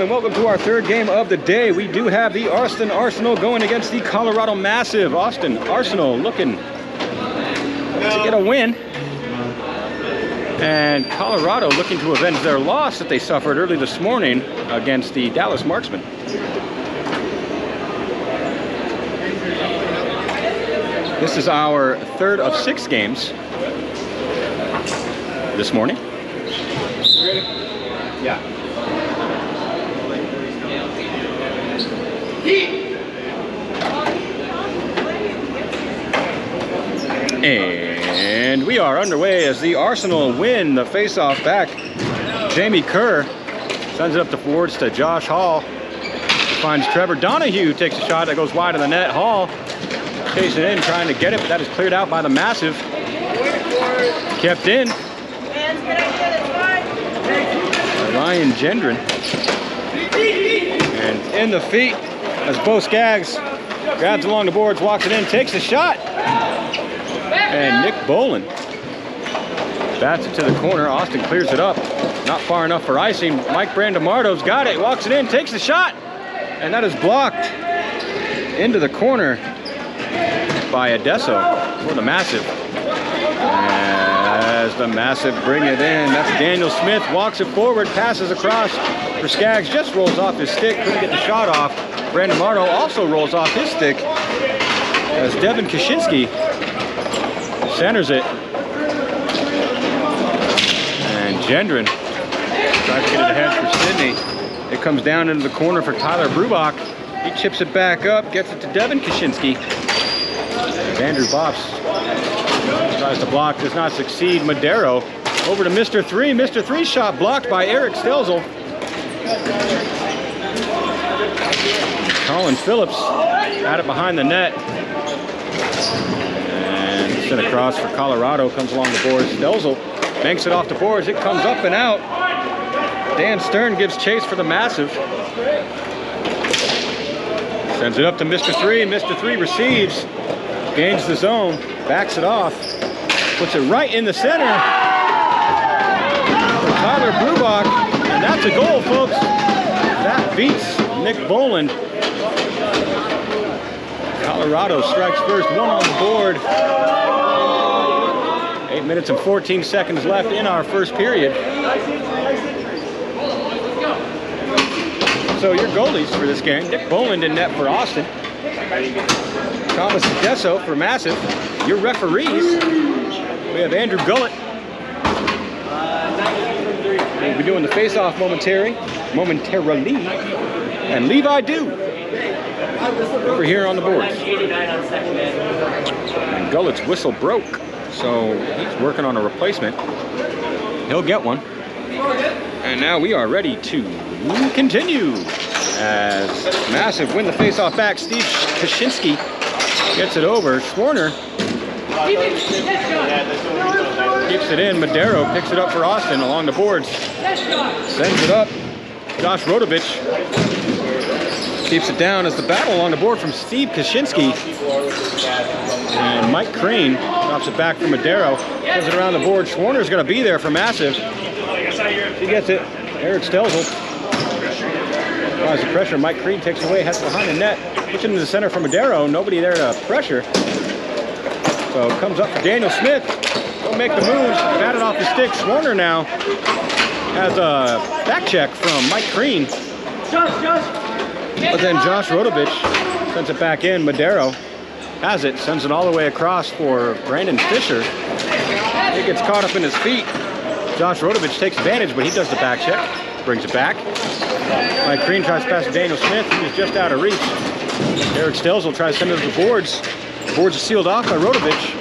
gentlemen, welcome to our third game of the day. We do have the Austin Arsenal going against the Colorado Massive. Austin Arsenal looking to get a win. And Colorado looking to avenge their loss that they suffered early this morning against the Dallas Marksmen. This is our third of 6 games this morning. Yeah. And we are underway as the Arsenal win the face-off back. Jamie Kerr sends it up the forwards to Josh Hall. Finds Trevor Donahue, takes a shot that goes wide of the net. Hall chasing in, trying to get it, but that is cleared out by the Massive. Kept in. Ryan Gendron. And in the feet as Bo Skaggs grabs along the boards, walks it in, takes a shot. And Nick Boland bats it to the corner. Austin clears it up. Not far enough for icing. Mike Brandamardo's got it, walks it in, takes the shot. And that is blocked into the corner by Adesso for the Massive. As the Massive bring it in, that's Daniel Smith, walks it forward, passes across for Skaggs, just rolls off his stick, couldn't get the shot off. Brandamardo also rolls off his stick as Devin Kaczynski centers it. And Gendron tries to get it ahead for Sydney. It comes down into the corner for Tyler Brubach. He chips it back up, gets it to Devin Kaczynski. Andrew Bops tries to block, does not succeed. Madero over to Mr. 3. Mr. 3 shot blocked by Eric Stelzel. Colin Phillips had it behind the net. And sent across for Colorado, comes along the boards. Stelzel banks it off the boards. It comes up and out. Dan Stern gives chase for the Massive. Sends it up to Mr. 3. Mr. 3 receives. Gains the zone, backs it off, puts it right in the center for Tyler Brubach, and that's a goal, folks. That beats Nick Boland. Colorado strikes first, 1 on the board. 8 minutes and 14 seconds left in our first period. So your goalies for this game, Nick Boland in net for Austin. Thomas Adesso for Massive. Your referees, we have Andrew Gullett. We'll be doing the face-off momentarily. And Levi Dew over here on the boards. And Gullett's whistle broke, so he's working on a replacement. He'll get one. And now we are ready to continue. As Massive win the face-off back, Steve Kaczynski gets it over. Schwarner keeps it in. Madero picks it up for Austin along the boards. Sends it up. Josh Rodovich keeps it down as the battle along the board from Steve Kaczynski. And Mike Crane drops it back for Madero. Sends it around the board. Schwarner's going to be there for Massive. He gets it. Eric Stelzel. Applies the pressure. Mike Crane takes it away, has it behind the net. Puts it into the center for Madero. Nobody there to pressure. So it comes up for Daniel Smith. Don't make the moves. Batted off the stick. Schwarner now has a back check from Mike Crane. But then Josh Rodovich sends it back in. Madero has it. Sends it all the way across for Brandon Fisher. It gets caught up in his feet. Josh Rodovich takes advantage, but he does the back check. Brings it back. Mike Crane tries to pass to Daniel Smith. He's just out of reach. Eric Stelzel tries to send it to the boards. The boards are sealed off by Rodovich.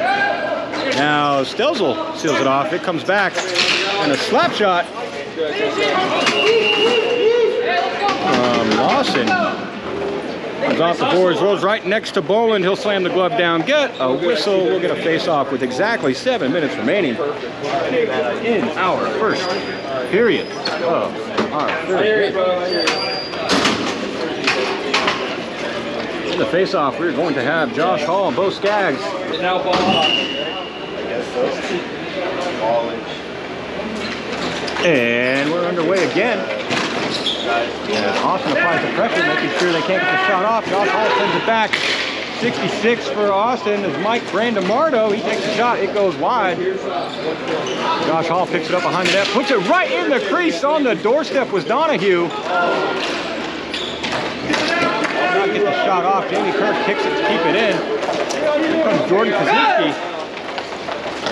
Now Stelzel seals it off. It comes back. And a slap shot from Lawson. Comes off the boards, rolls right next to Boland. He'll slam the glove down. Get a whistle. We'll get a face-off with exactly 7 minutes remaining in our first period of our third. In the face-off, we're going to have Josh Hall and Bo Skaggs. Now ball off. And we're underway again. And Austin applies the pressure, making sure they can't get the shot off. Josh Hall sends it back. 66 for Austin is Mike Brandemardo. He takes a shot, it goes wide. Josh Hall picks it up behind the net, puts it right in the crease. On the doorstep was Donahue. Not get the shot off. Jamie Kerr kicks it to keep it in. Here comes Jordan Kaczynski.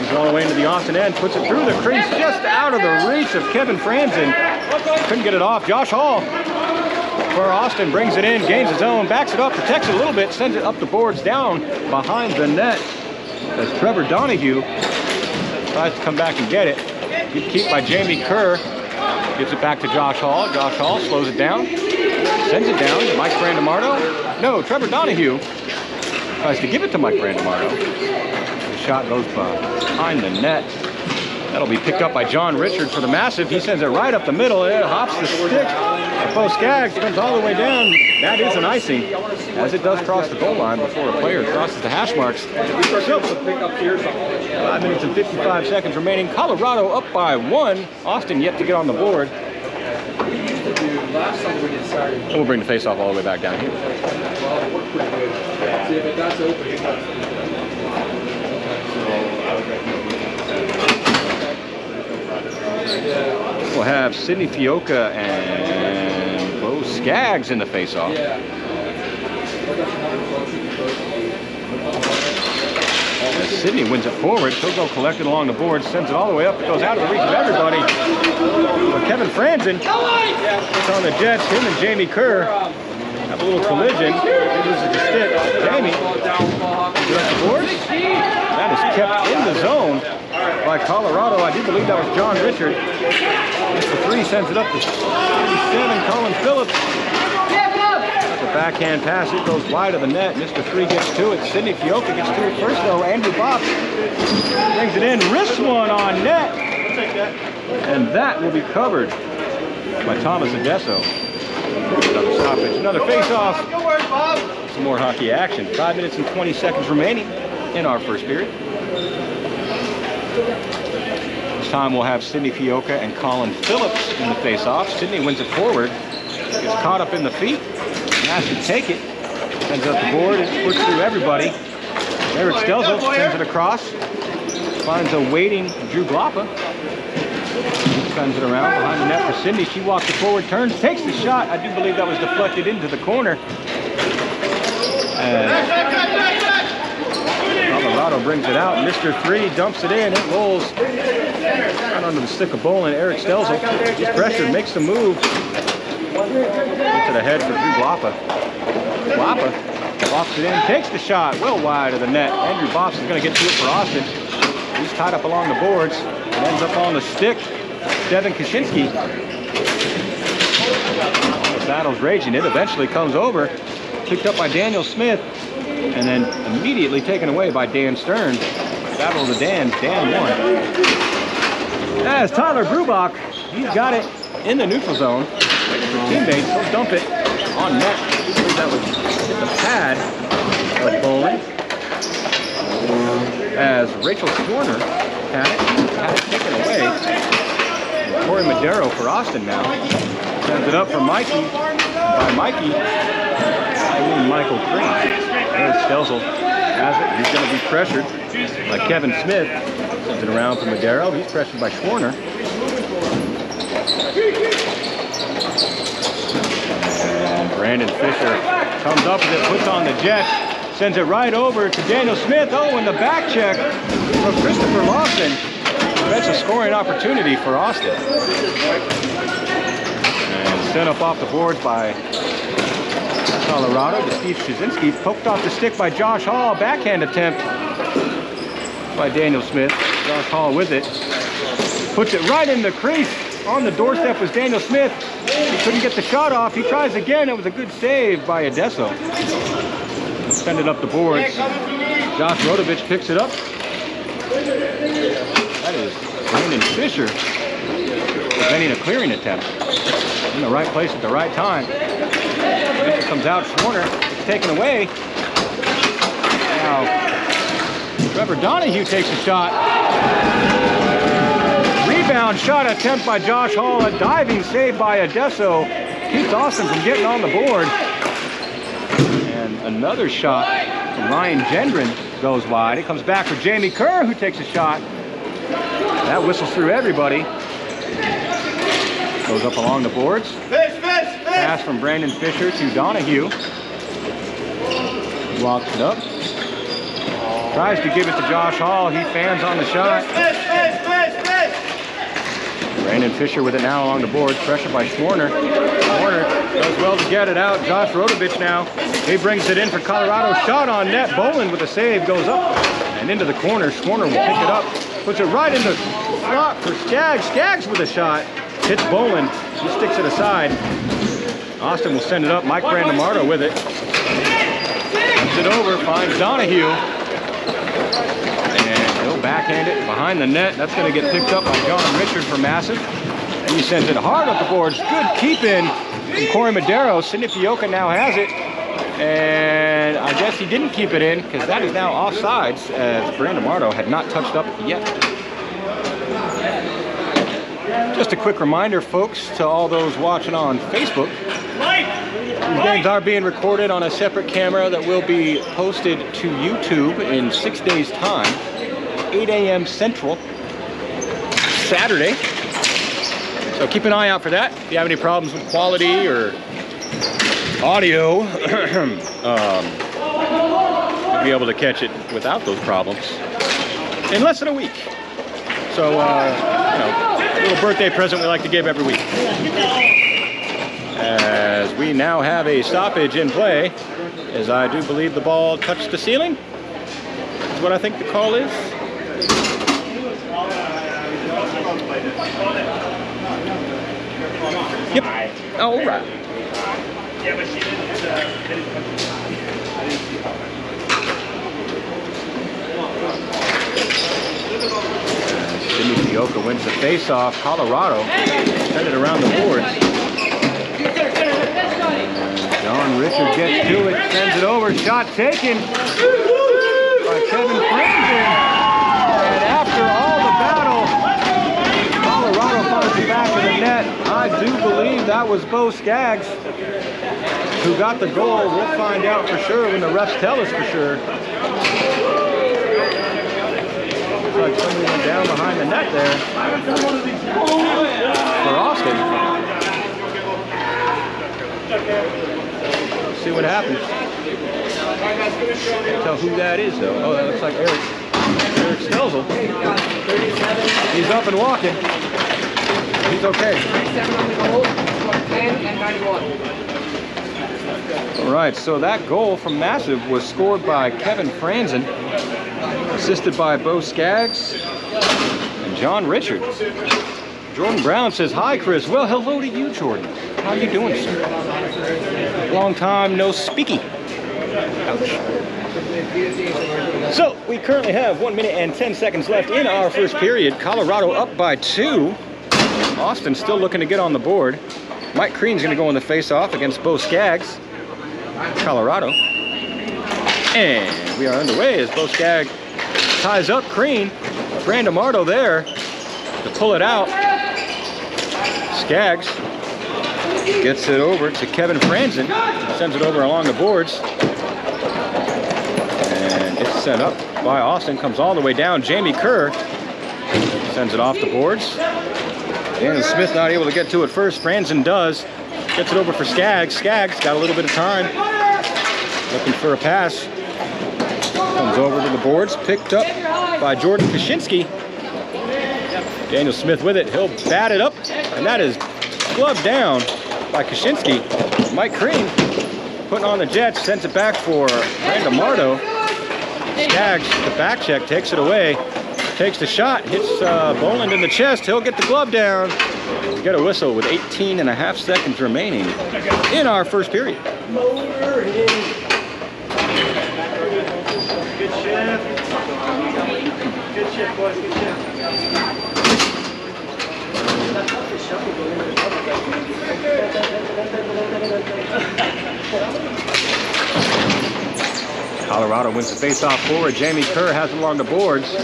He's all the way into the Austin end, puts it through the crease, just out of the reach of Kevin Franzen. Couldn't get it off. Josh Hall for Austin brings it in, gains his own, backs it up, protects it a little bit, sends it up the boards, down behind the net. As Trevor Donahue tries to come back and get it. Good keep by Jamie Kerr. Gives it back to Josh Hall. Josh Hall slows it down, sends it down to Mike Brandemardo. No, Trevor Donahue tries to give it to Mike Brandemardo. The shot goes behind the net. That'll be picked up by John Richard for the Massive. He sends it right up the middle. It hops the stick. Bo Skaggs comes all the way down. That is an icing, as it does cross the goal line before a player crosses the hash marks. So, 5 minutes and 55 seconds remaining. Colorado up by 1. Austin yet to get on the board. And we'll bring the face-off all the way back down here. We'll have Sidney Fioca and Bo Skaggs in the face-off. As Sidney wins it forward, he'll go collect it along the board, sends it all the way up, it goes out of the reach of everybody. But Kevin Franzen gets on the Jets, him and Jamie Kerr have a little collision. He loses the stick. Jamie gets the board. That is kept in the zone by Colorado. I do believe that was John Richard. Mr. 3 sends it up to 37, Colin Phillips. The backhand pass, it goes wide of the net. Mr. 3 gets to it. Sidney Fioca gets to it first, though. Andrew Bops brings it in. Wrist one on net. And that will be covered by Thomas Adesso. Another stoppage, another face-off. Some more hockey action. 5 minutes and 20 seconds remaining in our first period. This time we'll have Sidney Fioca and Colin Phillips in the face-off. Sidney wins it forward, gets caught up in the feet, has to take it, sends up the board, it puts through everybody. Eric Stelzel sends it across, finds a waiting Drew Glapa. Sends it around behind the net for Sidney. She walks it forward, turns, takes the shot. I do believe that was deflected into the corner. Colorado brings it out. Mr. 3 dumps it in. It rolls right under the stick of Bolin. Eric Stelzel, he's pressured, makes the move. Puts it ahead for Drew Glapa. Glapa walks it in, takes the shot well wide of the net. Andrew Bops is going to get to it for Austin. He's tied up along the boards and ends up on the stick. Devin Kaczynski. The battle's raging. It eventually comes over. Picked up by Daniel Smith. And then immediately taken away by Dan Stern. Battle of the Dans. Dan won. As Tyler Brubach, he's got it in the neutral zone. Waiting for teammates. He'll dump it on net. I believe that was hit the pad of Bolin. As Rachel Schwarner had it taken away. Corey Madero for Austin now. Sends it up for Mikey. By Mikey, Michael Green. There's Stelzel has it. He's going to be pressured by Kevin Smith. Sends it around for Madero. He's pressured by Schwarner. And Brandon Fisher comes up with it, puts on the jet, sends it right over to Daniel Smith. Oh, and the back check from Christopher Lawson. That's a scoring opportunity for Austin. And sent up off the boards by Colorado to Steve Kaczynski. Poked off the stick by Josh Hall. Backhand attempt by Daniel Smith. Josh Hall with it. Puts it right in the crease. On the doorstep was Daniel Smith. He couldn't get the shot off. He tries again. It was a good save by Adesso. Send it up the boards. Josh Rodovich picks it up. That is Brandon Fisher preventing a clearing attempt. In the right place at the right time. Fisher comes out, Schwarner, it's taken away. Now, Trevor Donahue takes a shot. Rebound shot attempt by Josh Hall, a diving save by Adesso. keeps Austin from getting on the board. And another shot from Ryan Gendron goes wide. It comes back for Jamie Kerr, who takes a shot. That whistles through everybody. Goes up along the boards. Pass from Brandon Fisher to Donahue. Walks it up. Tries to give it to Josh Hall. He fans on the shot. Brandon Fisher with it now along the boards. Pressure by Schwarner. Schwarner does well to get it out. Josh Rodovich now. He brings it in for Colorado. Shot on net. Boland with a save. Goes up and into the corner. Schwarner will pick it up. Puts it right in the slot for Skaggs. Skaggs with a shot. Hits Boland. He sticks it aside. Austin will send it up. Mike Brandemardo with it. Sends it over. Finds Donahue. And he'll backhand it behind the net. That's going to get picked up by John Richard for Massive. He sends it hard up the boards. Good keep in from Corey Madero. Sidney Fioca now has it. And I guess he didn't keep it in because that is now offsides as Brandemardo had not touched up yet. Just a quick reminder, folks, to all those watching on Facebook. These games are being recorded on a separate camera that will be posted to YouTube in 6 days' time, 8 a.m. Central, Saturday. So keep an eye out for that. If you have any problems with quality or audio, you'll be able to catch it without those problems in less than a week. So, you know, a little birthday present we like to give every week. As we now have a stoppage in play, as I do believe the ball touched the ceiling, is what I think the call is. Yep. All right. Sidney Fioca wins the face-off. Colorado send it around the boards. John Richard gets to it, sends it over. Shot taken by Kevin Franzen. And after all the battle, Colorado finds it back in the net. I do believe that was Bo Skaggs who got the goal. We'll find out for sure when the refs tell us for sure. Looks like somebody went down behind the net there for Austin. Let's see what happens. Can't tell who that is though. Oh, that looks like Eric Stelzel. He's up and walking. He's okay. All right, so that goal from Massive was scored by Kevin Franzen, assisted by Bo Skaggs and John Richard. Jordan Brown says, "Hi, Chris." Well, hello to you, Jordan. How you doing, sir? Long time no speaky. Ouch. So, we currently have 1 minute and 10 seconds left in our first period. Colorado up by 2. Austin still looking to get on the board. Mike Crean's going to go in the face-off against Bo Skaggs, Colorado. And we are underway as Bo Skaggs ties up Crean. Brandemardo there to pull it out. Skaggs gets it over to Kevin Franzen. Sends it over along the boards. And it's sent up by Austin. Comes all the way down. Jamie Kerr sends it off the boards. Daniel Smith not able to get to it first. Franzen does. Gets it over for Skaggs. Skaggs got a little bit of time. Looking for a pass. Comes over to the boards. Picked up by Jordan Kaczynski. Daniel Smith with it. He'll bat it up. And that is gloved down by Kaczynski. Mike Crean putting on the Jets. Sends it back for Brandemardo. Skaggs, the back check, takes it away. Takes the shot, hits Boland in the chest. He'll get the glove down. We get a whistle with 18.5 seconds remaining in our first period. Good shift. Good shift, boys. Good shift. Colorado wins the face-off forward. Jamie Kerr has it along the boards.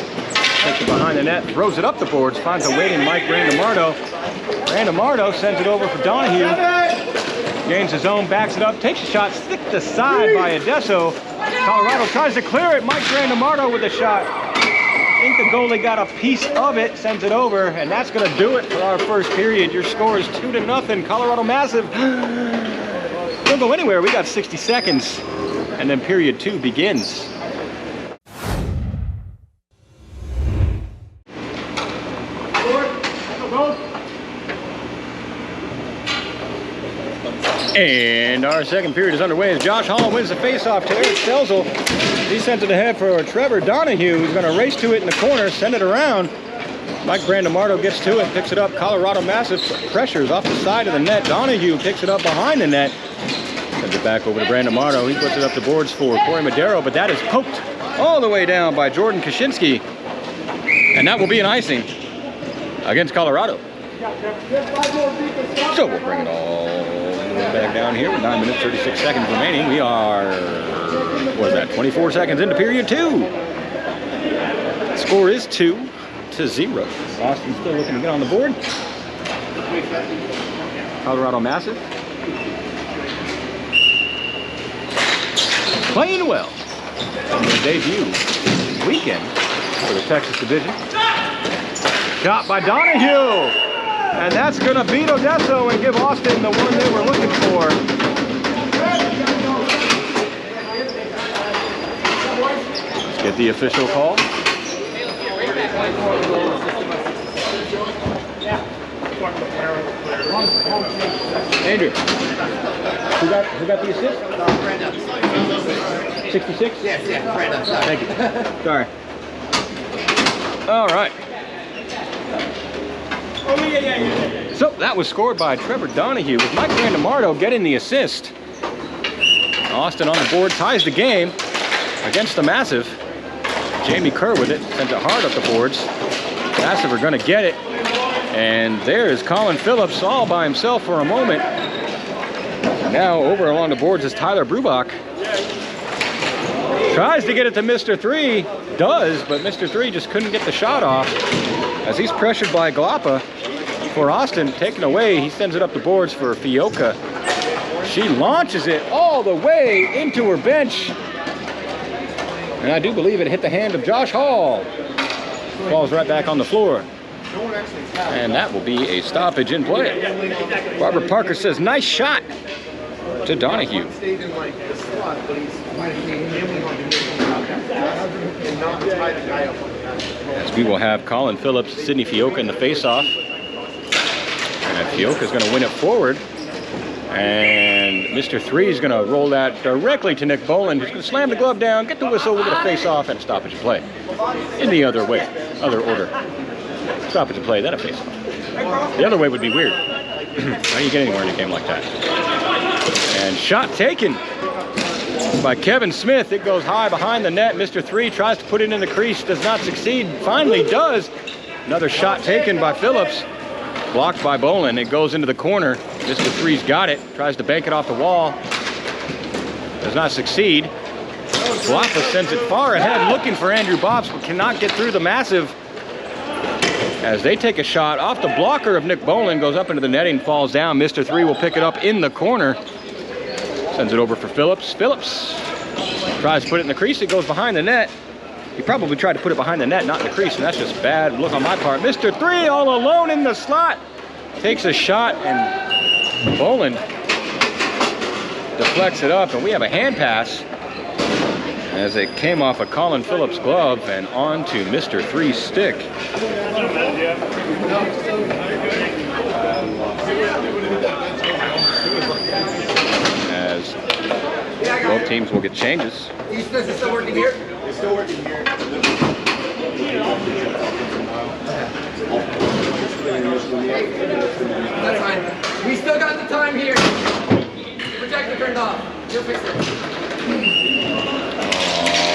Takes it behind the net, throws it up the boards, finds a waiting Mike Brandemardo. Brandemardo sends it over for Donahue. gains his own, backs it up, takes a shot, sticked aside by Adesso. Colorado tries to clear it. Mike Grandamardo with a shot. I think the goalie got a piece of it, sends it over, and that's going to do it for our first period. Your score is 2-0. Colorado Massive. Don't go anywhere. We got 60 seconds, and then period 2 begins. And our second period is underway as Josh Hall wins the faceoff to Eric Stelzel. He sends it ahead for Trevor Donahue, who's going to race to it in the corner, send it around. Mike Grandamardo gets to it, picks it up. Colorado Massive pressures off the side of the net. Donahue picks it up behind the net. Sends it back over to Grandamardo. He puts it up the boards for Corey Madero, but that is poked all the way down by Jordan Kaczynski. And that will be an icing against Colorado. So we'll bring it all back down here with 9 minutes, 36 seconds remaining. We are, what is that, 24 seconds into period 2. The score is 2-0. Austin's still looking to get on the board. Colorado Massive playing well on their debut weekend for the Texas Division. Shot by Donahue. And that's going to beat Odesso and give Austin the one they were looking for. Let's get the official call. Andrew, who got the assist? 66? Yes, yeah, Thank you. Sorry. All right. So that was scored by Trevor Donahue with Mike Grandamardo getting the assist. Austin on the board, ties the game against the Massive. Jamie Kerr with it, sends it hard up the boards. Massive are going to get it. And there's Colin Phillips all by himself for a moment. Now over along the boards is Tyler Brubach. Tries to get it to Mr. 3, does, but Mr. 3 just couldn't get the shot off as he's pressured by Glapa. For Austin, taken away, he sends it up the boards for Fioka. She launches it all the way into her bench. And I do believe it hit the hand of Josh Hall. Falls right back on the floor. And that will be a stoppage in play. Barbara Parker says, nice shot to Donahue. As we will have Colin Phillips, Sidney Fioka in the face-off. And Fioka's going to win it forward. And Mr. 3 is going to roll that directly to Nick Boland, who's going to slam the glove down, get the whistle, we're going to face-off, and stoppage of play. In the other way, other order. Stoppage of play, then a face-off. The other way would be weird. How do you get anywhere in a game like that? And shot taken by Kevin Smith. It goes high behind the net. Mr. 3 tries to put it in the crease, does not succeed. Finally does. Another shot taken by Phillips. Blocked by Boland. It goes into the corner. Mr. 3's got it. Tries to bank it off the wall. Does not succeed. Glapa sends it far ahead, looking for Andrew Bops, but cannot get through the Massive. As they take a shot off the blocker of Nick Boland, goes up into the netting, falls down. Mr. 3 will pick it up in the corner. Sends it over for Phillips. Phillips tries to put it in the crease. It goes behind the net. He probably tried to put it behind the net, not in the crease, and that's just bad look on my part. Mr. 3 all alone in the slot. Takes a shot, and Boland deflects it up, and we have a hand pass as it came off of Colin Phillips' glove and onto Mr. 3's stick. As both teams will get changes. Is it still working here? It's still working here. That's fine. We still got the time here. Projector turned off. You'll fix it.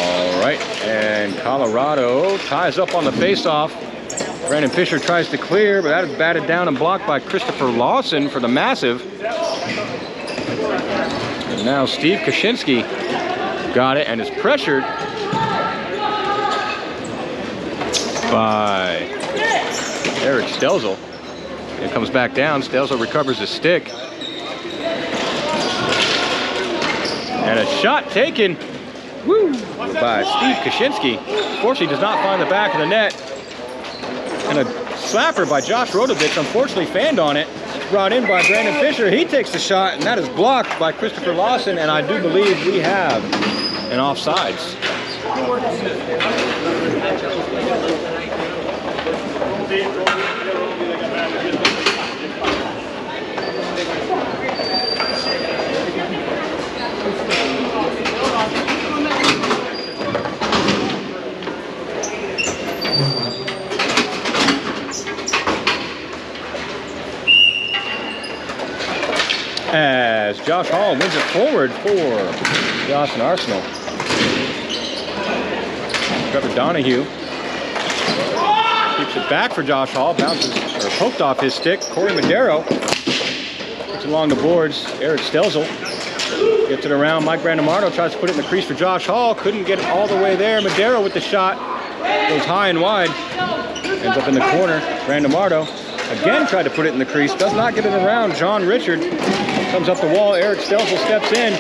All right, and Colorado ties up on the faceoff. Brandon Fisher tries to clear, but that is batted down and blocked by Christopher Lawson for the Massive. And now Steve Kaczynski got it and is pressured by Eric Stelzel. It comes back down. Stelzel recovers his stick. And a shot taken by Steve Kaczynski. Unfortunately, does not find the back of the net. And a slapper by Josh Rodovich, unfortunately fanned on it. Brought in by Brandon Fisher. He takes the shot, and that is blocked by Christopher Lawson. And I do believe we have an offsides. As Josh Hall wins it forward for the Austin Arsenal. Trevor Donahue keeps it back for Josh Hall, bounces or poked off his stick. Corey Madero gets along the boards. Eric Stelzel gets it around. Mike Brandemardo tries to put it in the crease for Josh Hall. Couldn't get it all the way there. Madero with the shot. Goes high and wide. Ends up in the corner. Brandemardo again tried to put it in the crease. Does not get it around. John Richard comes up the wall. Eric Stelzel steps in.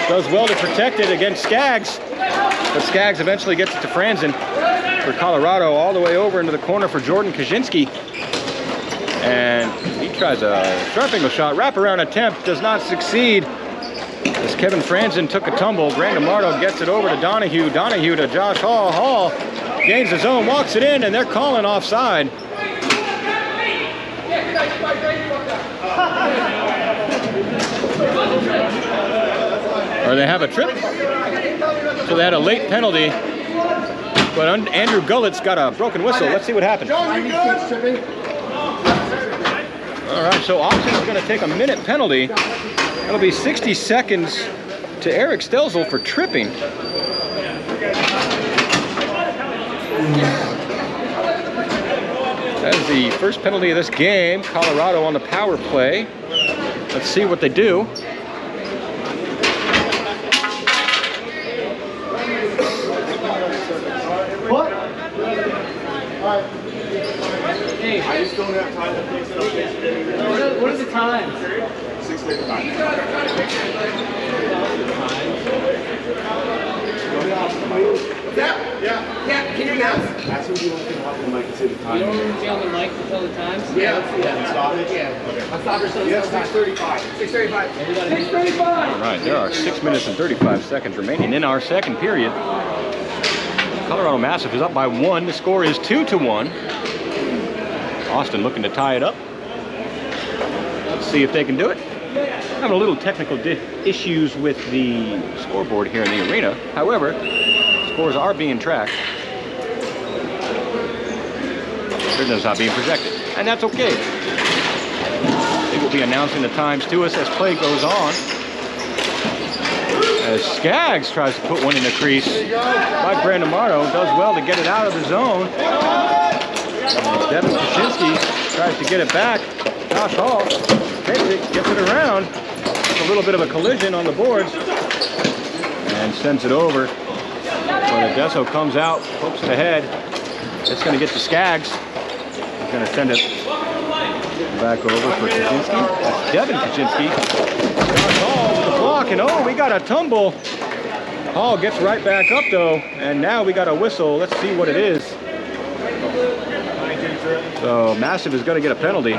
Does well to protect it against Skaggs. But Skaggs eventually gets it to Franzen for Colorado, all the way over into the corner for Jordan Kaczynski. And he tries a sharp angle shot. Wraparound attempt does not succeed. As Kevin Franzen took a tumble, Brandemardo gets it over to Donahue. Donahue to Josh Hall. Hall gains his own, walks it in, and they're calling offside. Or they have a trip. So they had a late penalty. But Andrew Gullett's got a broken whistle. Let's see what happens. All right, so Austin's going to take a minute penalty. It'll be 60 seconds to Eric Stelzel for tripping. That is the first penalty of this game. Colorado on the power play. Let's see what they do. What? Hey, I just don't have time to fix it. What is the time? 6:35. Yeah, can you announce? That's what you want to have on the mic and say the time. You don't want to be on the mic to tell the times? Yeah. Stop it? Yeah. I'll stop her so it's 6:35. 6:35. 6:35. All right, there are 6 minutes and 35 seconds remaining in our second period. Colorado Massive is up by 1. The score is 2-1. Austin looking to tie it up. Let's see if they can do it. Having a little technical issues with the scoreboard here in the arena. However, scores are being tracked. They're just not being projected, and that's okay. They will be announcing the times to us as play goes on. As Skaggs tries to put one in the crease. Mike Brandemardo does well to get it out of the zone. And Devin Kaczynski tries to get it back. Josh Hall takes it, gets it around. A little bit of a collision on the boards. And sends it over. When Adesso comes out, pokes it ahead. It's going to get to Skaggs. He's going to send it back over for Kaczynski. That's Devin Kaczynski. Josh Hall with the block, and oh, we got a tumble. Hall gets right back up though, and now we got a whistle. Let's see what it is. So Massive is going to get a penalty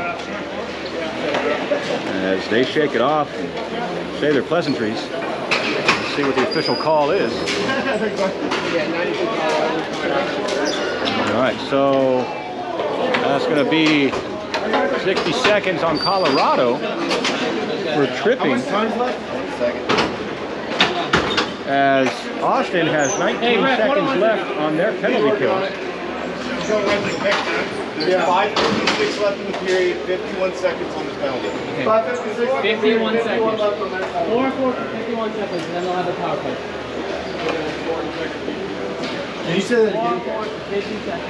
as they shake it off and say their pleasantries. Let's see what the official call is. All right, so that's going to be 60 seconds on Colorado for tripping. As Austin has 19 seconds left on their penalty kills. There's 5:56 left in the period, 51 seconds on the penalty. Okay. 51 seconds. 51 seconds, and then they'll have the power play. Can you say that again?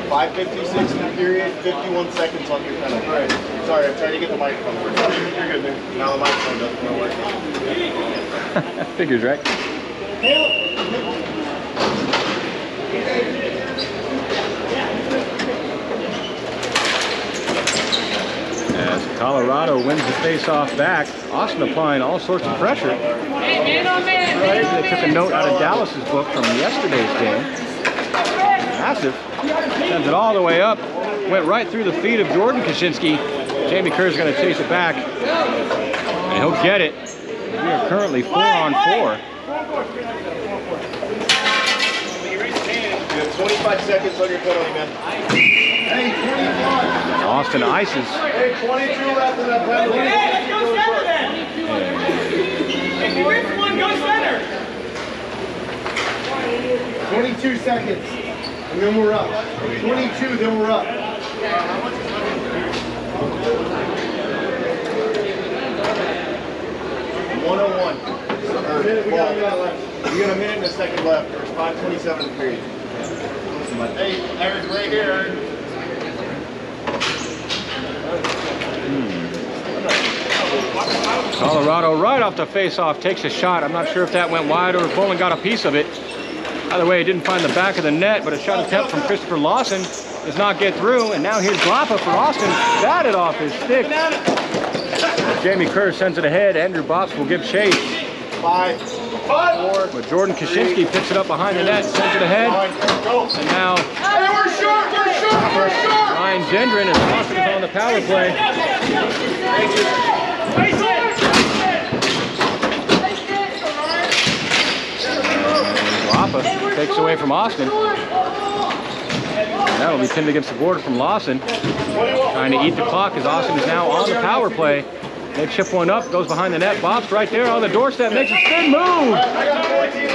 5:56 in the period, 51 seconds on your penalty. All right. Sorry, I'm trying to get the microphone. You're good, man. Now the microphone doesn't work. Figures, right? As Colorado wins the face-off back, Austin applying all sorts of pressure. Hey, man on man! They took a note out of Dallas's book from yesterday's game. Massive. Sends it all the way up. Went right through the feet of Jordan Kaczynski. Jamie Kerr's going to chase it back. And he'll get it. We are currently 4-on-4. You have 25 seconds on your penalty, man. Hey, 21. Austin ices. Hey, 22 left in that penalty. Hey, let's go center then! If you win one, go center! 22 seconds. And then we're up. 22, then we're up. 101. We got a minute and a second left. There's 5:27 in the period. Hey, Eric's right here, Eric. Colorado right off the face-off takes a shot. I'm not sure if that went wide or if Bowling got a piece of it. Either way, it didn't find the back of the net, but a shot attempt from Christopher Lawson does not get through. And now here's Glapa for Austin. Batted off his stick. Jamie Kerr sends it ahead. Andrew Bops will give chase. 5, 4. But Jordan Kaczynski picks it up behind the net, sends it ahead. And now Hey, we're short! We're short! We're short! Ryan Gendron is on the power play. Glapa takes away from Austin. And that'll be pinned against the board from Lawson. Trying to eat the clock as Austin is now on the power play. They chip one up, goes behind the net. Bops right there on the doorstep, makes a spin move.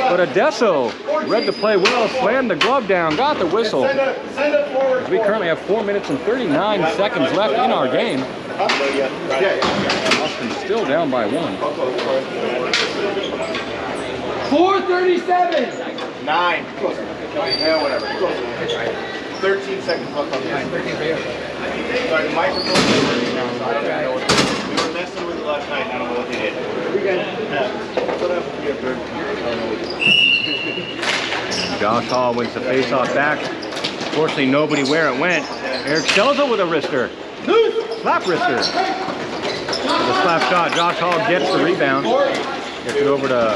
But Adesso read the play well, slammed the glove down, got the whistle. As we currently have 4 minutes and 39 seconds left in our game. Austin's still down by 1. 4:37. 9. Yeah, whatever. 13 seconds left on the ice. Sorry, the microphone's working now, so I don't even know what to do. We were messing with it last night, I don't know what they did. We got Josh Hall wins the face-off back. Fortunately, nobody where it went. Eric Stelza with a wrister. Slap wrister. The slap shot. Josh Hall gets the rebound. Gets it over to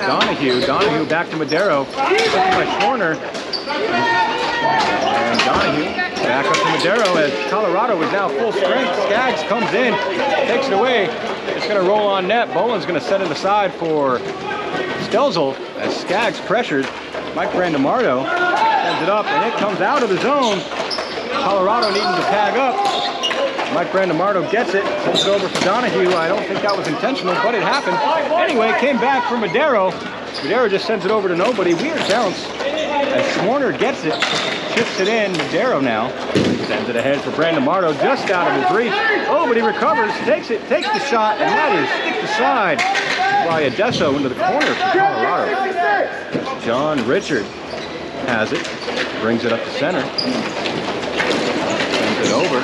Donahue. Donahue back to Madero. Taken by Schwarner. And Donahue back up to Madero as Colorado is now full strength. Skaggs comes in, takes it away. It's going to roll on net. Boland's going to set it aside for Stelzel as Skaggs pressured. Mike Brandemardo sends it up and it comes out of the zone. Colorado needing to tag up. Mike Brandemardo gets it, sends it over for Donahue. I don't think that was intentional, but it happened. Anyway, it came back for Madero. Madero just sends it over to nobody. Weird bounce as Schwarner gets it, chips it in. Madero now sends it ahead for Brandemardo, just out of his reach. Oh, but he recovers, takes it, takes the shot, and that is stick aside by Adesso into the corner for Colorado. John Richard has it, brings it up to center, sends it over.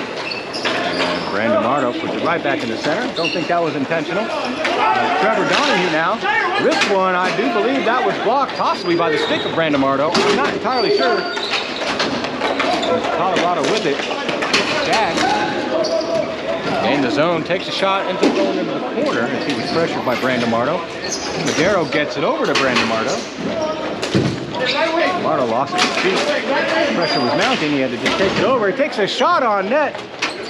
Brandemardo puts it right back in the center. Don't think that was intentional. Trevor Donahue now. This one, I do believe that was blocked, possibly by the stick of Brandemardo. I'm not entirely sure. Colorado with it. Skaggs in the zone, takes a shot, ends up going into the corner as he was pressured by Brandemardo. Madero gets it over to Brandemardo. Brandemardo lost his feet. Pressure was mounting. He had to just take it over. He takes a shot on net.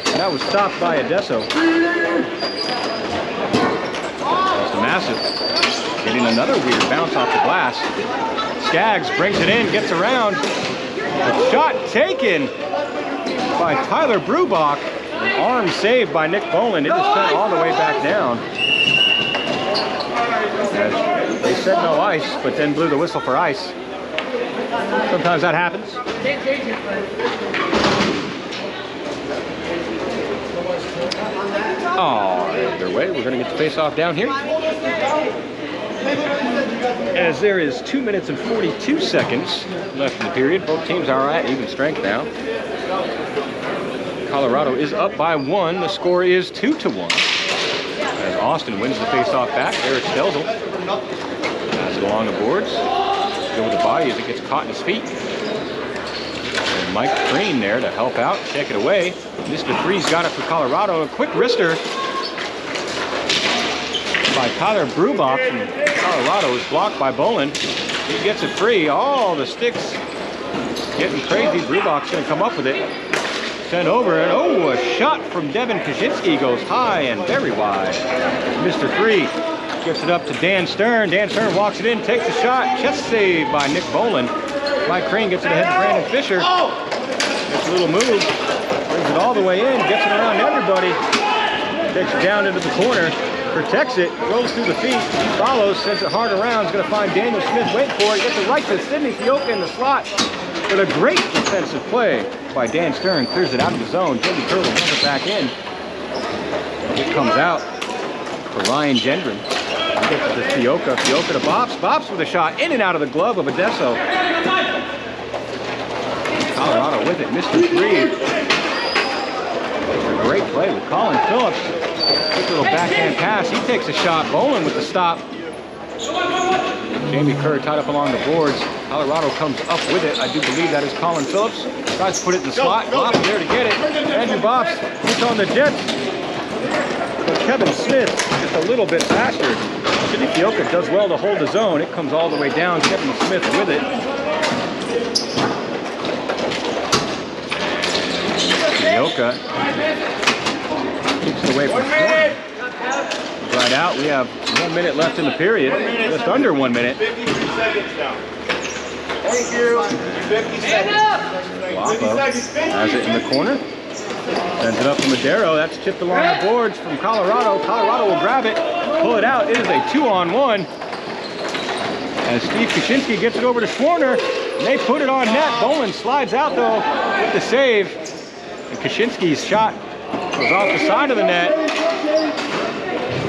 And that was stopped by Adesso. That's massive. Getting another weird bounce off the glass. Skaggs brings it in, gets around. A shot taken by Tyler Brubach. An arm saved by Nick Boland. It just sent all the way back down. As they said no ice, but then blew the whistle for ice. Sometimes that happens. Can't change it, but... Oh, their way. We're going to get the face-off down here. As there is 2 minutes and 42 seconds left in the period. Both teams are at even strength now. Colorado is up by 1. The score is 2-1. As Austin wins the face-off back. Eric Stelzel has it along the boards. Go with the body as it gets caught in his feet. And Mike Green there to help out, check it away. Mr. Three's got it for Colorado. A quick wrister. by Tyler Brubach from Colorado is blocked by Bolin. He gets it free. Oh, the sticks getting crazy. Brubach's going to come up with it. Sent over, and oh, a shot from Devin Kaczynski goes high and very wide. Mr. 3 gives it up to Dan Stern. Dan Stern walks it in, takes a shot. Chest save by Nick Bolin. Mike Crane gets it ahead to Brandon Fisher. Gets a little move, brings it all the way in, gets it around everybody. Takes it down into the corner, protects it, rolls through the feet, follows, sends it hard around. Is going to find Daniel Smith waiting for it. Gets it right to Sidney Fioka in the slot. But a great defensive play by Dan Stern. Clears it out of the zone. Jimmy Curl comes it back in. It comes out for Ryan Gendron. He gets it to Fioka. Fioka to Bops. Bops with a shot in and out of the glove of Adesso. Colorado with it. Mr. 3. A great play with Colin Phillips. Quick little backhand pass. He takes a shot. Bolin with the stop. Jamie Kerr tied up along the boards. Colorado comes up with it. I do believe that is Colin Phillips. Tries to put it in the slot. Bops there to get it. Andrew Bops puts on the Jets. But Kevin Smith just a little bit faster. Sidney Fioka does well to hold the zone. It comes all the way down. Kevin Smith with it. Fioka keeps it away from Stern. Right out. We have 1 minute left in the period. Just under 1 minute. 53 seconds now. Thank you. 50 seconds. Guapo has it in the corner. Sends it up to Madero. That's chipped along the boards from Colorado. Colorado will grab it, pull it out. It is a 2-on-1. And Steve Kaczynski gets it over to Schwarner. And they put it on net. Bolin slides out though with the save. And Kaczynski's shot goes off the side of the net.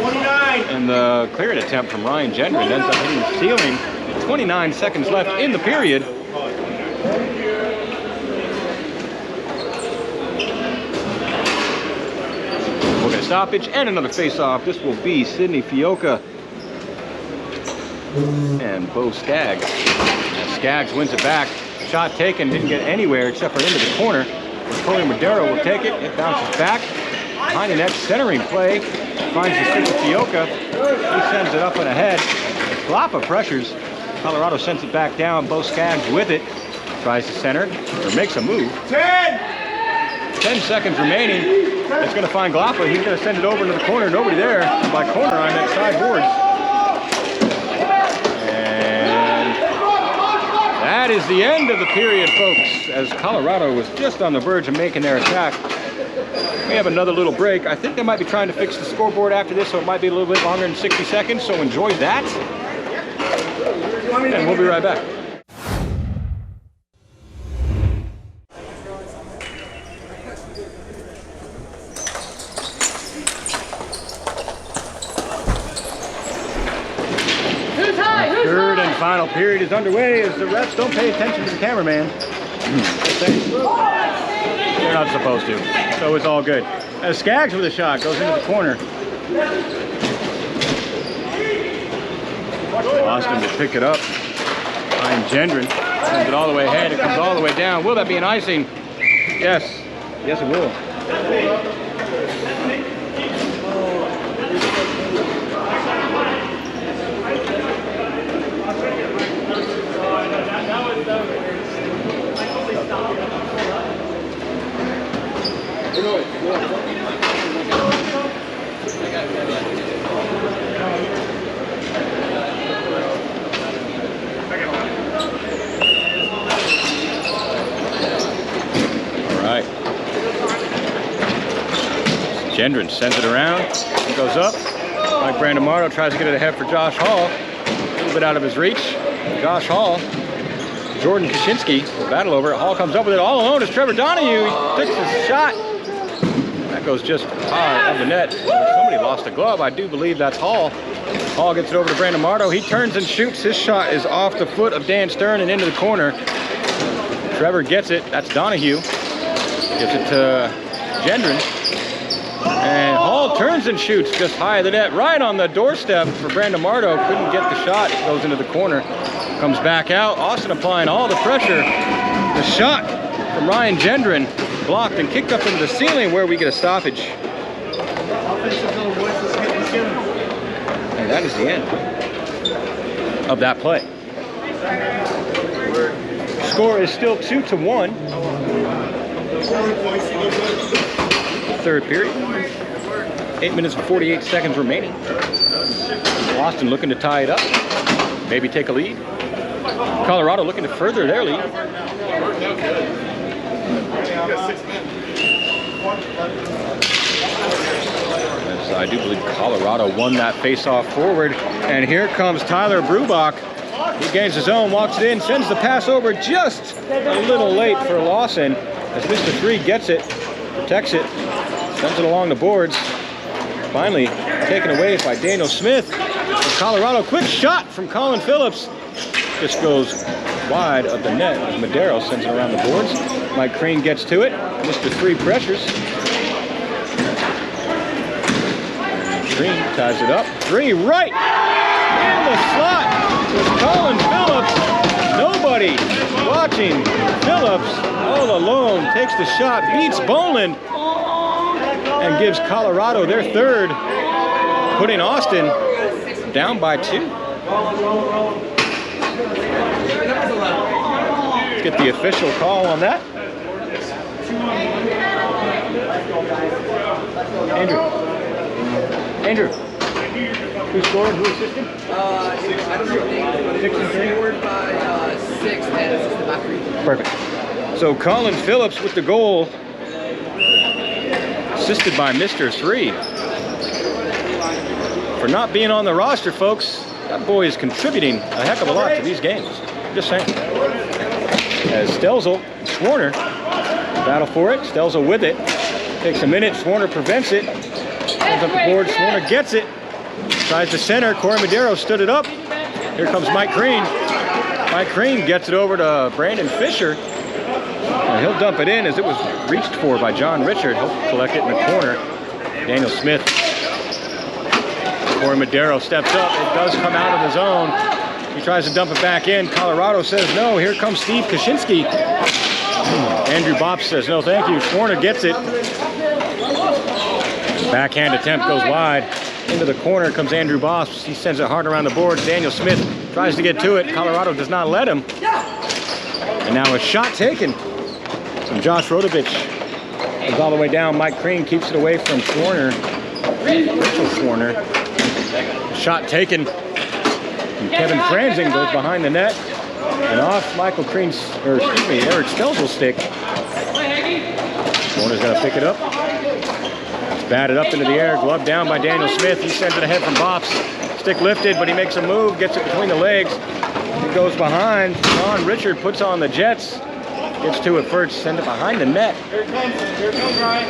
29. And the clearing attempt from Ryan Gendron ends up hitting the ceiling. 29 seconds left in the period. We'll get a stoppage and another face-off. This will be Sidney Fioka and Bo Skaggs. As Skaggs wins it back. Shot taken, didn't get anywhere except for into the corner. Corey Madero will take it. It bounces back. Behind the net, centering play. Finds the stick of Fioka. He sends it up and ahead. Glapa pressures. Colorado sends it back down. Bo Skaggs with it. Tries to center, or makes a move. 10 seconds remaining. It's going to find Glapa. He's going to send it over into the corner. Nobody there by corner on that side boards. And that is the end of the period, folks, as Colorado was just on the verge of making their attack. We have another little break. I think they might be trying to fix the scoreboard after this, so it might be a little bit longer than 60 seconds, so enjoy that. And we'll be right back. Third and final period is underway as the refs don't pay attention to the cameraman. They're not supposed to, so it's all good. As Skaggs with a shot goes into the corner. Austin will pick it up. Ryan Gendron sends it all the way ahead. It comes all the way down. Will that be an icing? Yes. Yes, it will. Gendron sends it around, it goes up. Mike Brandon tries to get it ahead for Josh Hall. A little bit out of his reach. Josh Hall, Jordan Kaczynski will battle over it. Hall comes up with it all alone. It's Trevor Donahue. He takes his shot. That goes just high of the net. Somebody lost a glove. I do believe that's Hall. Hall gets it over to Brandon Mardo. He turns and shoots. His shot is off the foot of Dan Stern and into the corner. Trevor gets it. That's Donahue. Gives it to Gendron. And Hall turns and shoots just high of the net, right on the doorstep for Brandon Mardo. Couldn't get the shot. It goes into the corner. Comes back out. Austin applying all the pressure. The shot from Ryan Gendron blocked and kicked up into the ceiling where we get a stoppage. And that is the end of that play. Score is still 2-1. Third period. 8 minutes and 48 seconds remaining. Austin looking to tie it up. Maybe take a lead. Colorado looking to further their lead. As I do believe Colorado won that face-off forward. And here comes Tyler Brubach. He gains his own, walks it in, sends the pass over just a little late for Lawson. As Mr. 3 gets it, protects it, sends it along the boards. Finally taken away by Daniel Smith. Colorado, quick shot from Colin Phillips. Just goes wide of the net as Madero sends it around the boards. Mike Crane gets to it. Mr. 3 pressures. Crane ties it up. 3 right in the slot with Colin Phillips. Nobody watching. Phillips all alone takes the shot, beats Boland, and gives Colorado their third, putting Austin down by 2. Let's get the official call on that. Andrew, who scored? Who assisted? I don't know the name, but it was scored by 6 and assisted by 3. Perfect. So Colin Phillips with the goal, assisted by Mr. 3. For not being on the roster, folks, that boy is contributing a heck of a lot to these games. Just saying. As Stelzel and Swarner battle for it. Stelzel with it. Takes a minute. Swarner prevents it. Comes up the board. Swarner gets it. Tries to center. Corey Madero stood it up. Here comes Mike Crane. Mike Crane gets it over to Brandon Fisher. And he'll dump it in as it was reached for by John Richard. He'll collect it in the corner. Daniel Smith. Corey Madero steps up. It does come out of the zone. He tries to dump it back in. Colorado says no. Here comes Steve Kaczynski. Andrew Bopp says no, thank you. Swarner gets it. Backhand attempt goes wide. Into the corner comes Andrew Bopp. He sends it hard around the boards. Daniel Smith tries to get to it. Colorado does not let him. And now a shot taken from Josh Rodovich. Goes all the way down. Mike Crane keeps it away from Swarner. Rachel Swarner. Shot taken. And Kevin Franzen goes behind the net. And off Michael Crane's, or excuse me, Eric Stelzel's stick. Swarner's gonna pick it up. It's batted up into the air, gloved down by Daniel Smith. He sends it ahead from Bops. Stick lifted, but he makes a move, gets it between the legs. He goes behind. John Richard puts on the Jets. Gets to it first, send it behind the net. Here comes Ryan.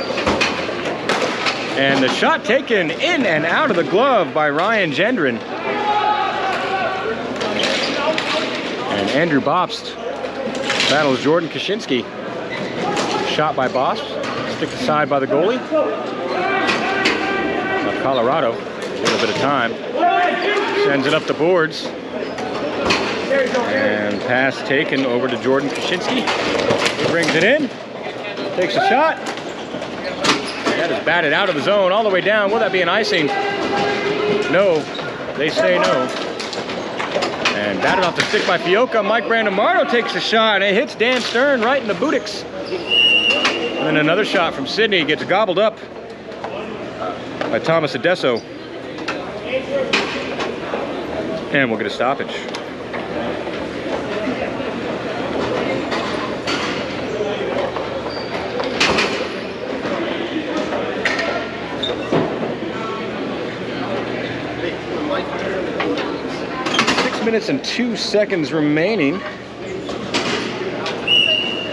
And the shot taken in and out of the glove by Ryan Gendron. And Andrew Bopst battles Jordan Kaczynski. Shot by Bopst, stick aside by the goalie. Now Colorado, a little bit of time. Sends it up the boards. And pass taken over to Jordan Kaczynski. He brings it in, takes a shot. That is batted out of the zone all the way down. Will that be an icing? No, they say no. And batted off the stick by Fioca. Mike Brandemardo takes a shot, and it hits Dan Stern right in the buttocks. And then another shot from Sidney gets gobbled up by Thomas Adesso. And we'll get a stoppage. Minutes and 2 seconds remaining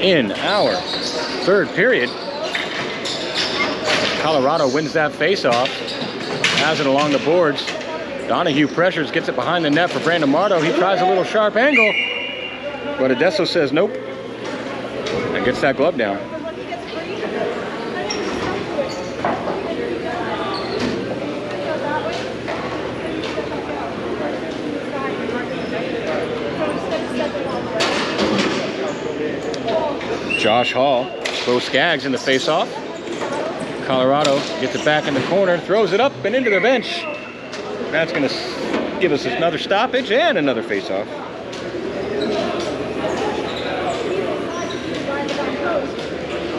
in our third period. Colorado wins that face-off, has it along the boards. Donahue pressures, gets it behind the net for Brandon Mardo. He tries a little sharp angle, but Adesso says nope, and gets that glove down. Josh Hall, Bo Skaggs in the face-off. Colorado gets it back in the corner, throws it up and into the bench. That's going to give us another stoppage and another face-off.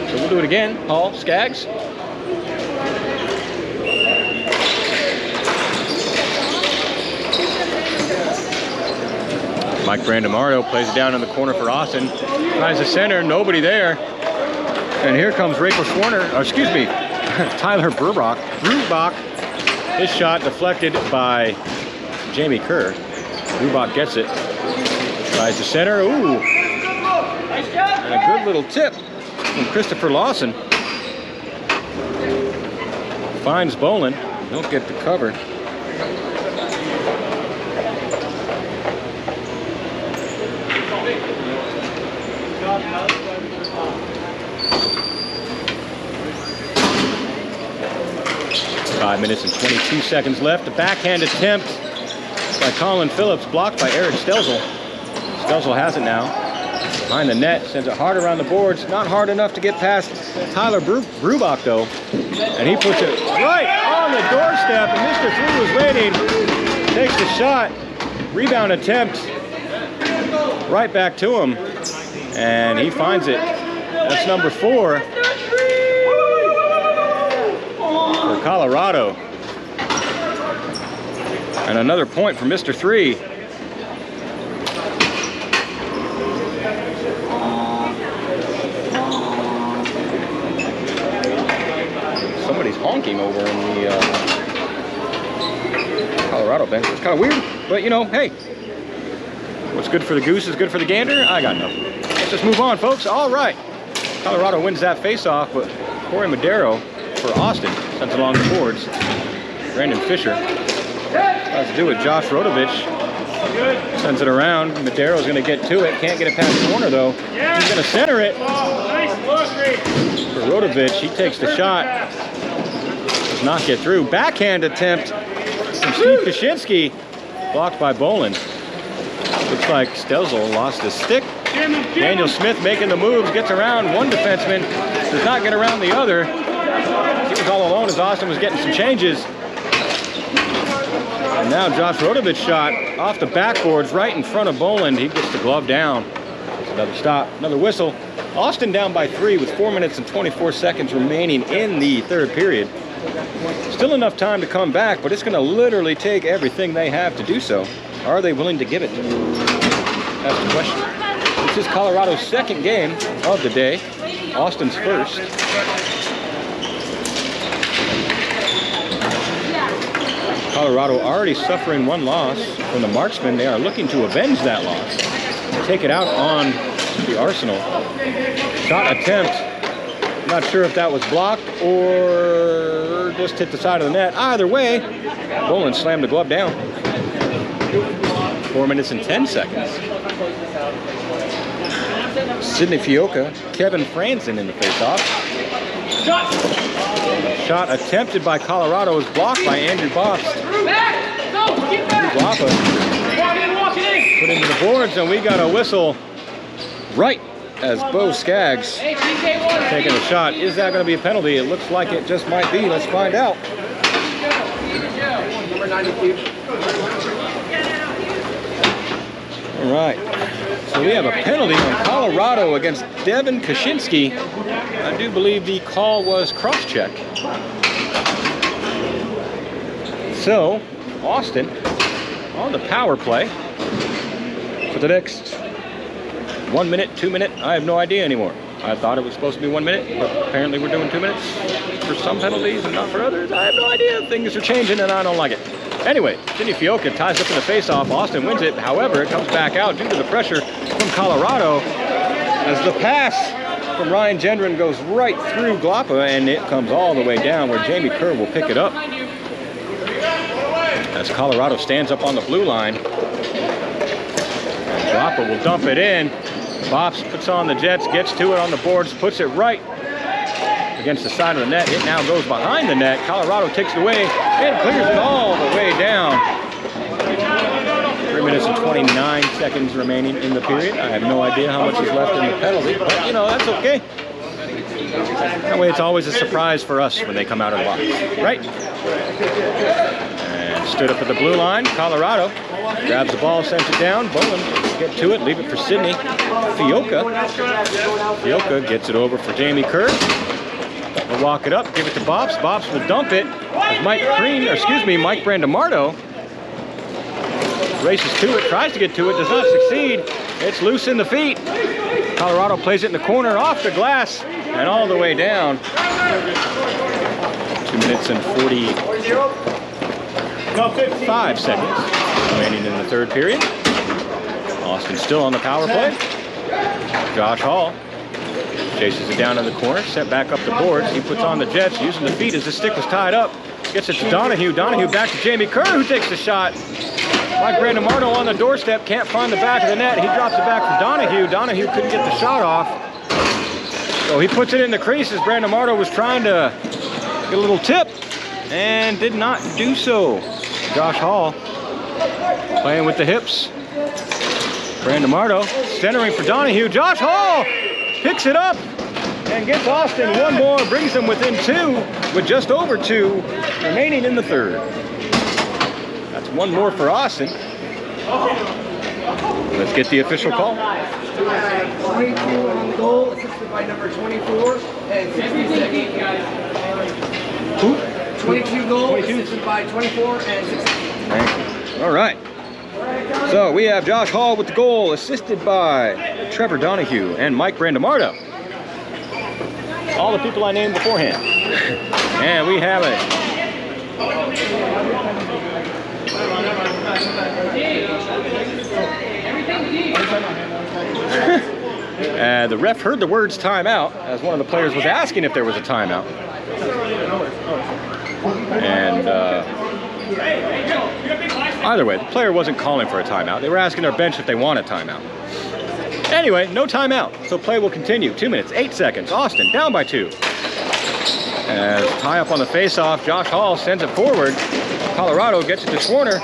So we'll do it again. Hall, Skaggs. Mike Brandamario plays it down in the corner for Austin. Tries the center, nobody there. And here comes Rachel Schwarner, or excuse me, Tyler Brubach. His shot deflected by Jamie Kerr. Brubach gets it. Tries the center, ooh. And a good little tip from Christopher Lawson. Finds Bolin. He'll get the cover. Five minutes and 22 seconds left. A backhand attempt by Colin Phillips, blocked by Eric Stelzel. Stelzel has it now. Behind the net, sends it hard around the boards. Not hard enough to get past Tyler Brubach, though. And he puts it right on the doorstep, and Mr. 3 was waiting. Takes the shot. Rebound attempt. Right back to him. And he finds it. That's number 4 for Colorado. And another point for Mr. 3. Somebody's honking over in the Colorado bench. It's kind of weird, but you know, hey, what's good for the goose is good for the gander. I got nothing. Let's just move on, folks. All right. Colorado wins that face-off, but Corey Madero for Austin sends along the boards. Brandon Fisher tries to do it. Josh Rodovich sends it around. Madero's going to get to it. Can't get it past the corner, though. He's going to center it. For Rodovich, he takes the shot. Does not get through. Backhand attempt from Steve Kaczynski. Blocked by Bolin. Looks like Stelzel lost his stick. Daniel Smith making the moves, gets around one defenseman, does not get around the other. He was all alone as Austin was getting some changes. And now Josh Rodovich shot off the backboards right in front of Bolin. He gets the glove down. It's another stop, another whistle. Austin down by 3 with 4 minutes and 24 seconds remaining in the third period. Still enough time to come back, but it's going to literally take everything they have to do so. Are they willing to give it? That's the question. This is Colorado's second game of the day. Austin's first. Colorado already suffering one loss from the marksman. They are looking to avenge that loss. Take it out on the Arsenal. Shot attempt. Not sure if that was blocked or just hit the side of the net. Either way, Bolin slammed the glove down. 4 minutes and 10 seconds. Sidney Fioca, Kevin Franzen in the faceoff. Shot attempted by Colorado is blocked by Andrew Bost. Guapa put into the boards, and we got a whistle right as Bo Skaggs taking a shot. Is that going to be a penalty? It looks like it just might be. Let's find out. Number 92. All right. So we have a penalty on Colorado against Devin Kaczynski. I do believe the call was cross-check. So, Austin on the power play for the next 1 minute, 2 minute. I have no idea anymore. I thought it was supposed to be 1 minute, but apparently we're doing 2 minutes for some penalties and not for others. I have no idea. Things are changing and I don't like it. Anyway, Sidney Fioca ties up in the face-off. Austin wins it. However, it comes back out due to the pressure from Colorado as the pass from Ryan Gendron goes right through Guapa, and it comes all the way down where Jamie Kerr will pick it up. As Colorado stands up on the blue line. And Guapa will dump it in. Bops puts on the Jets, gets to it on the boards, puts it right against the side of the net. It now goes behind the net. Colorado takes it away and clears it all the way down. 3 minutes and 29 seconds remaining in the period. I have no idea how much is left in the penalty, but you know, that's okay. That way it's always a surprise for us when they come out of the box, right? And Stood up at the blue line. Colorado grabs the ball, sends it down. Bowen get to it, leave it for Sydney. Fioka gets it over for Jamie Kerr. We'll walk it up, give it to Bops. Bops will dump it as Mike Brandamardo races to it, tries to get to it, does not succeed. It's loose in the feet. Colorado plays it in the corner, off the glass, and all the way down. 2 minutes and 45 seconds remaining in the third period. Austin still on the power play. Josh Hall chases it down in the corner, set back up the boards. He puts on the Jets, using the feet as the stick was tied up. Gets it to Donahue. Donahue back to Jamie Kerr, who takes the shot. Mike Brandamardo on the doorstep, can't find the back of the net. He drops it back for Donahue. Donahue couldn't get the shot off. So he puts it in the crease as Brandamardo was trying to get a little tip and did not do so. Josh Hall playing with the hips. Brandamardo centering for Donahue. Josh Hall picks it up and gets Austin one more, brings them within 2 with just over 2 remaining in the third. That's one more for Austin. Let's get the official call. 22 on the goal, assisted by number 24 and 66. Who? 22 goal, assisted by 24 and 66. Thank you. All right. So we have Josh Hall with the goal, assisted by Trevor Donahue and Mike Brandamardo. All the people I named beforehand. And we have it. The ref heard the words timeout as one of the players was asking if there was a timeout. And either way, the player wasn't calling for a timeout. They were asking their bench if they want a timeout. Anyway, no timeout, so play will continue. 2 minutes, 8 seconds. Austin down by 2. As tie up on the face-off, Josh Hall sends it forward. Colorado gets it to Schwarner.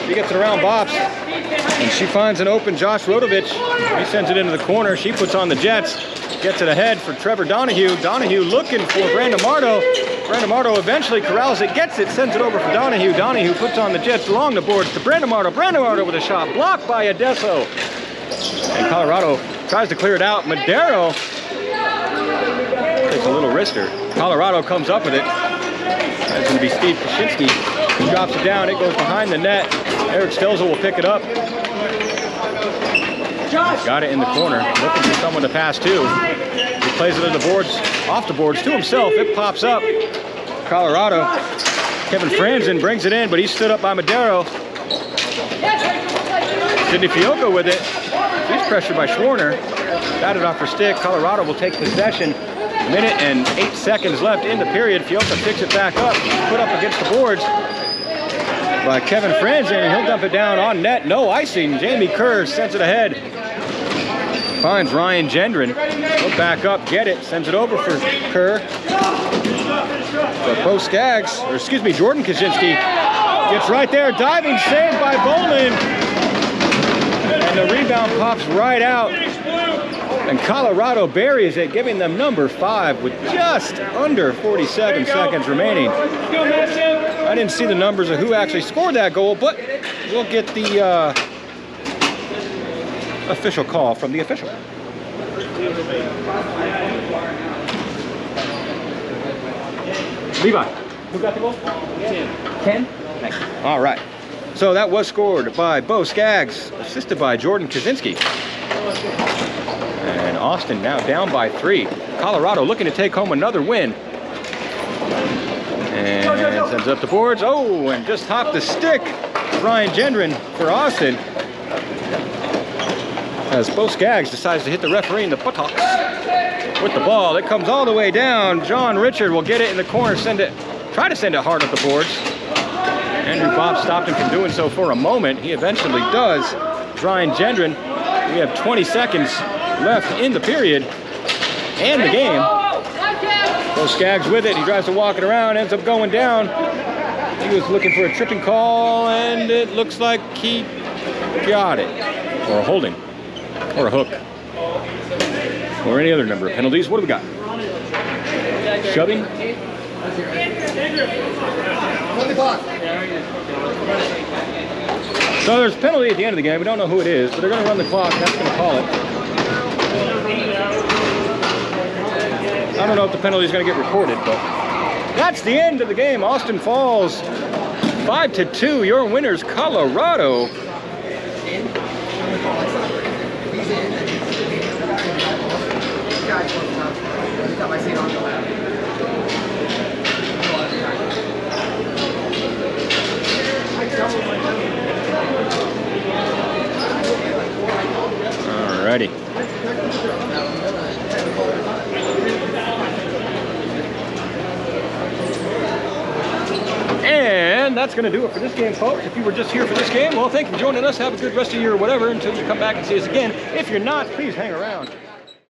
She gets it around Bops, and she finds an open Josh Rodovich. He sends it into the corner. She puts on the Jets, gets it ahead for Trevor Donahue. Donahue looking for Brandamardo. Brandamardo eventually corrals it, gets it, sends it over for Donahue. Donahue puts on the Jets along the boards to Brandamardo. Brandamardo with a shot blocked by Adesso. And Colorado tries to clear it out. Madero takes a little wrister. Colorado comes up with it. That's going to be Steve Kaczynski. He drops it down. It goes behind the net. Eric Stelzel will pick it up. Got it in the corner. Looking for someone to pass to. He plays it in the boards, off the boards to himself. It pops up. Colorado. Kevin Franzen brings it in, but he's stood up by Madero. Sidney Fioka with it. He's pressured by Schwarner. Batted off her stick. Colorado will take possession. 1 minute and 8 seconds left in the period. Fioka picks it back up. Put up against the boards by Kevin Franzen, and he'll dump it down on net. No icing. Jamie Kerr sends it ahead. Finds Ryan Gendron. He'll back up, get it. Sends it over for Kerr. But Bo Skaggs, or excuse me, Jordan Kaczynski gets right there. Diving save by Bowman. And the rebound pops right out. And Colorado buries it, giving them number 5 with just under 47 seconds remaining. I didn't see the numbers of who actually scored that goal, but we'll get the official call from the official. Levi, who got the goal? 10. 10? Thanks. All right. So that was scored by Bo Skaggs, assisted by Jordan Kaczynski. And Austin now down by 3. Colorado looking to take home another win. And sends up the boards. Oh, and just hopped the stick. Ryan Gendron for Austin. As Bo Skaggs decides to hit the referee in the buttocks with the ball. It comes all the way down. John Richard will get it in the corner, try to send it hard up the boards. Andrew Bob stopped him from doing so for a moment. He eventually does. Ryan Gendron. We have 20 seconds left in the period and the game. Bo Skaggs with it. He tries to walk it around, ends up going down. He was looking for a tripping call, and it looks like he got it. Or a holding. Or a hook. Or any other number of penalties. What do we got? Shoving? Run the clock. So there's a penalty at the end of the game. We don't know who it is, but they're going to run the clock. That's going to call it. I don't know if the penalty is going to get recorded, but that's the end of the game. Austin Falls 5-2. Your winners, Colorado. Alrighty. And that's going to do it for this game, folks. If you were just here for this game, well, thank you for joining us. Have a good rest of your whatever until you come back and see us again. If you're not, please hang around.